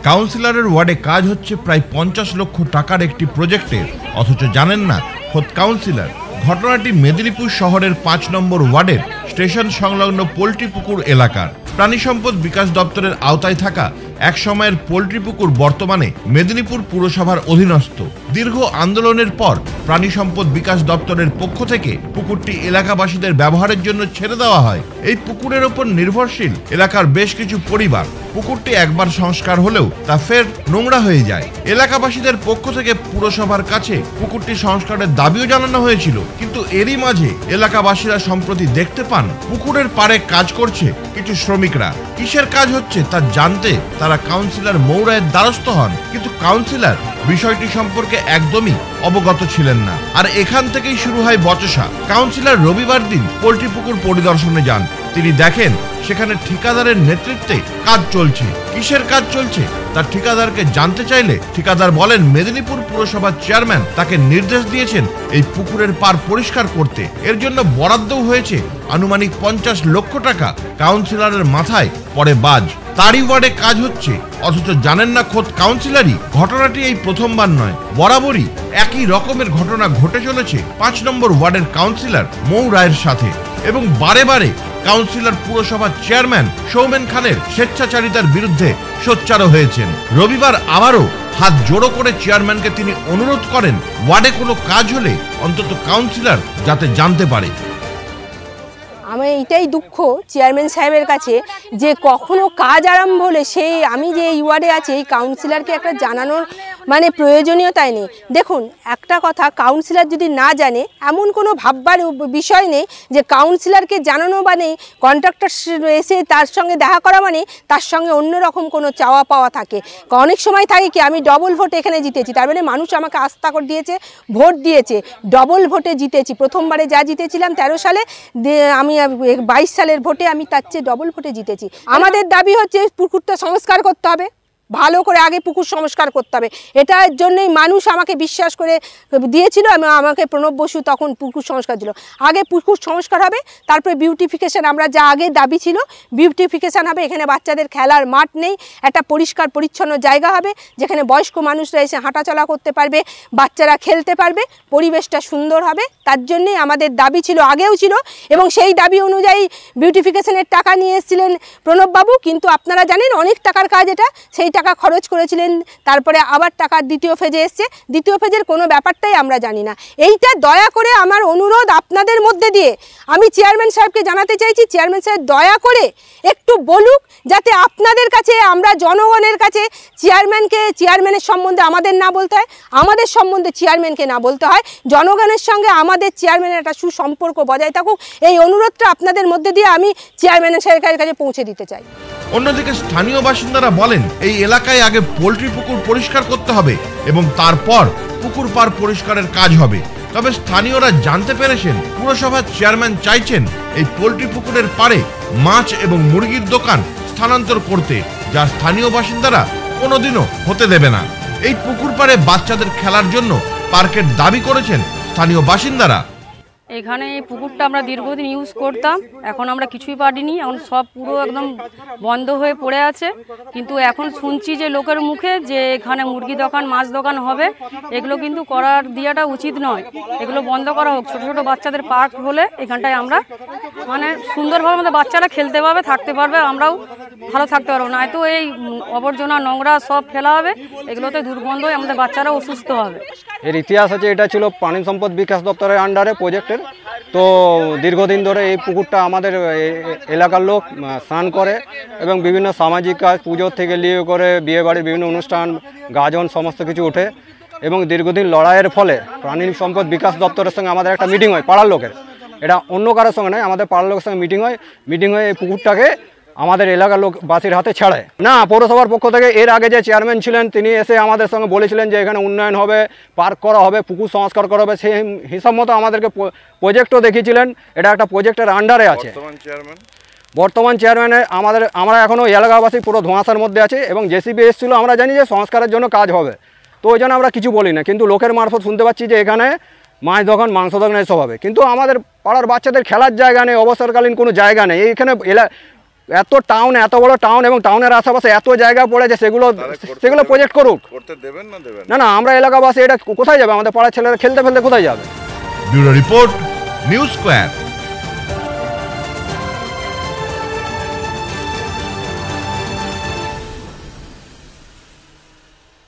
কাউন্সিলরের ওয়ার্ডে কাজ হচ্ছে প্রায় 50 লক্ষ টাকার একটি প্রজেক্টের, অথচ জানেন না খোদ কাউন্সিলর। ঘটনাটি মেদিনীপুর শহরের 5 নম্বর ওয়ার্ডের স্টেশন সংলগ্ন পোল্ট্রি পুকুর এলাকার। প্রাণী সম্পদ বিকাশ দপ্তরের আওতায় থাকা এক সময়ের পোল্ট্রি পুকুর বর্তমানে মেদিনীপুর পুরসভার অধীনস্থ। দীর্ঘ আন্দোলনের পর প্রাণী সম্পদ বিকাশ দপ্তরের পক্ষ থেকে পুকুরটি এলাকাবাসীদের ব্যবহারের জন্য ছেড়ে দেওয়া হয়। এই পুকুরের ওপর নির্ভরশীল এলাকার বেশ কিছু পরিবার। পুকুরটি একবার সংস্কার হলেও তা ফের নোংরা হয়ে যায়। এলাকাবাসীদের পক্ষ থেকে পুরসভার কাছে পুকুরটি সংস্কারের দাবিও জানানো হয়েছিল, কিন্তু এরই মাঝে এলাকাবাসীরা সম্প্রতি দেখতে পান পুকুরের পাড়ে কাজ করছে কিছু শ্রমিকরা। কিসের কাজ হচ্ছে তা জানতে তারা কাউন্সিলর মৌরায়ের দ্বারস্থ হন, কিন্তু কাউন্সিলর বিষয়টি সম্পর্কে একদমই অবগত ছিলেন না। আর এখান থেকেই শুরু হয় বচসা। কাউন্সিলর রবিবার দিন পোল্ট্রি পুকুর পরিদর্শনে যান। তিনি দেখেন সেখানে ঠিকাদারের নেতৃত্বে কাজ চলছে। কিসের কাজ চলছে তা ঠিকাদারকে জানতে চাইলে ঠিকাদার বলেন মেদিনীপুর পুরসভার চেয়ারম্যান তাকে নির্দেশ দিয়েছেন এই পুকুরের পাড় পরিষ্কার করতে। এর জন্য বরাদ্দও হয়েছে আনুমানিক 50 লক্ষ টাকা। কাউন্সিলরের মাথায় পড়ে বাজ। তারই ওয়ার্ডে কাজ হচ্ছে, অথচ জানেন না খোদ কাউন্সিলরই। ঘটনাটি এই প্রথমবার নয়, বরাবরই একই রকমের ঘটনা ঘটে চলেছে 5 নম্বর ওয়ার্ডের কাউন্সিলর মৌ রায়ের সাথে, এবং বারে বারে কাউন্সিলর পুরসভার চেয়ারম্যান সৌমেন খানের স্বেচ্ছাচারিতার বিরুদ্ধে সোচ্চারও হয়েছেন। রবিবার আবারও হাত জোড়ো করে চেয়ারম্যানকে তিনি অনুরোধ করেন ওয়ার্ডে কোনো কাজ হলে অন্তত কাউন্সিলর যাতে জানতে পারে। আমি এটাই দুঃখ চেয়ারম্যান সাহেবের কাছে যে কখনো কাজ আরম্ভ হলে সেই আমি যে এই ওয়ার্ডে আছি এই কাউন্সিলরকে একটা জানানোর মানে প্রয়োজনীয়তাই নেই। দেখুন একটা কথা, কাউন্সিলর যদি না জানে এমন কোনো ভাববার বিষয় নেই যে কাউন্সিলরকে জানানো মানে কন্ট্রাক্টর এসে তার সঙ্গে দেখা করা মানে তার সঙ্গে অন্যরকম কোনো চাওয়া পাওয়া থাকে। অনেক সময় থাকে কি আমি ডবল ভোট এখানে জিতেছি, তার মানে মানুষ আমাকে আস্থা করে দিয়েছে, ভোট দিয়েছে, ডবল ভোটে জিতেছি। প্রথমবারে যা জিতেছিলাম 13 সালে, আমি 22 সালের ভোটে আমি তার চেয়ে ডবল ভোটে জিতেছি। আমাদের দাবি হচ্ছে পুকুরটা সংস্কার করতে হবে, ভালো করে আগে পুকুর সংস্কার করতে হবে। এটার জন্যই মানুষ আমাকে বিশ্বাস করে দিয়েছিল, আমাকে প্রণব বসু তখন পুকুর সংস্কার দিল। আগে পুকুর সংস্কার হবে, তারপরে বিউটিফিকেশান, আমরা যা আগে দাবি ছিল বিউটিফিকেশান হবে। এখানে বাচ্চাদের খেলার মাঠ নেই, একটা পরিষ্কার পরিচ্ছন্ন জায়গা হবে যেখানে বয়স্ক মানুষরা এসে হাঁটাচলা করতে পারবে, বাচ্চারা খেলতে পারবে, পরিবেশটা সুন্দর হবে। তার জন্যেই আমাদের দাবি ছিল, আগেও ছিল, এবং সেই দাবি অনুযায়ী বিউটিফিকেশানের টাকা নিয়ে এসেছিলেন প্রণববাবু। কিন্তু আপনারা জানেন অনেক টাকার কাজ এটা, সেই টাকা খরচ করেছিলেন, তারপরে আবার টাকা দ্বিতীয় ফেজে এসছে। দ্বিতীয় ফেজের কোনো ব্যাপারটাই আমরা জানি না। এইটা দয়া করে আমার অনুরোধ আপনাদের মধ্যে দিয়ে আমি চেয়ারম্যান সাহেবকে জানাতে চাইছি, চেয়ারম্যান সাহেব দয়া করে একটু বলুক যাতে আপনাদের কাছে, আমরা জনগণের কাছে চেয়ারম্যানের সম্বন্ধে আমাদের না বলতে হয়, আমাদের সম্বন্ধে চেয়ারম্যানকে না বলতে হয়। জনগণের সঙ্গে আমাদের চেয়ারম্যানের একটা সুসম্পর্ক বজায় থাকুক, এই অনুরোধটা আপনাদের মধ্যে দিয়ে আমি চেয়ারম্যান সাহেবের কাছে পৌঁছে দিতে চাই। অন্যদিকে স্থানীয় বাসিন্দারা বলেন এই এলাকায় আগে পোল্ট্রি পুকুর পরিষ্কার করতে হবে এবং তারপর পুকুর পাড় পরিষ্কারের কাজ হবে। তবে স্থানীয়রা জানতে পেরেছেন পুরসভার চেয়ারম্যান চাইছেন এই পোল্ট্রি পুকুরের পাড়ে মাছ এবং মুরগির দোকান স্থানান্তর করতে, যা স্থানীয় বাসিন্দারা কোনোদিনও হতে দেবে না। এই পুকুর পাড়ে বাচ্চাদের খেলার জন্য পার্কের দাবি করেছেন স্থানীয় বাসিন্দারা। এখানে এই পুকুরটা আমরা দীর্ঘদিন ইউজ করতাম, এখন আমরা কিছুই পারিনি, এখন সব পুরো একদম বন্ধ হয়ে পড়ে আছে। কিন্তু এখন শুনছি যে লোকের মুখে যে এখানে মুরগি দোকান, মাছ দোকান হবে, এগুলো কিন্তু করার দেওয়াটা উচিত নয়, এগুলো বন্ধ করা হোক। ছোটো ছোটো বাচ্চাদের পার্ক হলে এখানটায় আমরা মানে সুন্দরভাবে আমাদের বাচ্চারা খেলতে পারবে, থাকতে পারবে, আমরাও ভালো থাকতে পারবো। না তো এই আবর্জনা নোংরা সব ফেলা হবে, এগুলোতে দুর্গন্ধ হয়ে আমাদের বাচ্চারা অসুস্থ হবে। এর ইতিহাস আছে, এটা ছিল প্রাণী সম্পদ বিকাশ দপ্তরের আন্ডারে প্রজেক্টের। তো দীর্ঘদিন ধরে এই পুকুরটা আমাদের এলাকার লোক স্নান করে এবং বিভিন্ন সামাজিক কাজ, পুজোর থেকে নিয়ে করে বিয়েবাড়ির বিভিন্ন অনুষ্ঠান, গাজন সমস্ত কিছু ওঠে। এবং দীর্ঘদিন লড়াইয়ের ফলে প্রাণী সম্পদ বিকাশ দপ্তরের সঙ্গে আমাদের একটা মিটিং হয় পাড়ার লোকের, এটা অন্য কারোর সঙ্গে নয়, আমাদের পাড়ার লোকের সঙ্গে মিটিং হয়ে এই পুকুরটাকে আমাদের এলাকার লোকবাসীর হাতে ছাড়ায় না। পৌরসভার পক্ষ থেকে এর আগে যে চেয়ারম্যান ছিলেন তিনি এসে আমাদের সঙ্গে বলেছিলেন যে এখানে উন্নয়ন হবে, পার্ক করা হবে, পুকুর সংস্কার করা হবে, সেই হিসাব মতো আমাদেরকে প্রজেক্টও দেখিয়েছিলেন। এটা একটা প্রজেক্টের আন্ডারে আছে। বর্তমান চেয়ারম্যানে আমরা এখনও এলাকাবাসী পুরো ধোঁয়াশার মধ্যে আছে এবং জেসিবি এসেছিল, আমরা জানি যে সংস্কারের জন্য কাজ হবে, তো ওই জন্য আমরা কিছু বলি না। কিন্তু লোকের মারফত শুনতে পাচ্ছি যে এখানে মাছ দোকান, মাংস দোকান এসব হবে, কিন্তু আমাদের পাড়ার বাচ্চাদের খেলার জায়গা নেই, অবসরকালীন কোনো জায়গা নেই। এইখানে এত টাউন, এত বড় টাউন এবং টাউনের আশেপাশে এত জায়গা পড়েছে, সেগুলো প্রজেক্ট করুক। করতে দেবেন না দেবেন না, আমরা এলাকাবাসী, এটা কোথায় যাবে? আমাদের পাড়ার ছেলেরা খেলতে ফেলতে কোথায় যাবে? Bureau report, news square.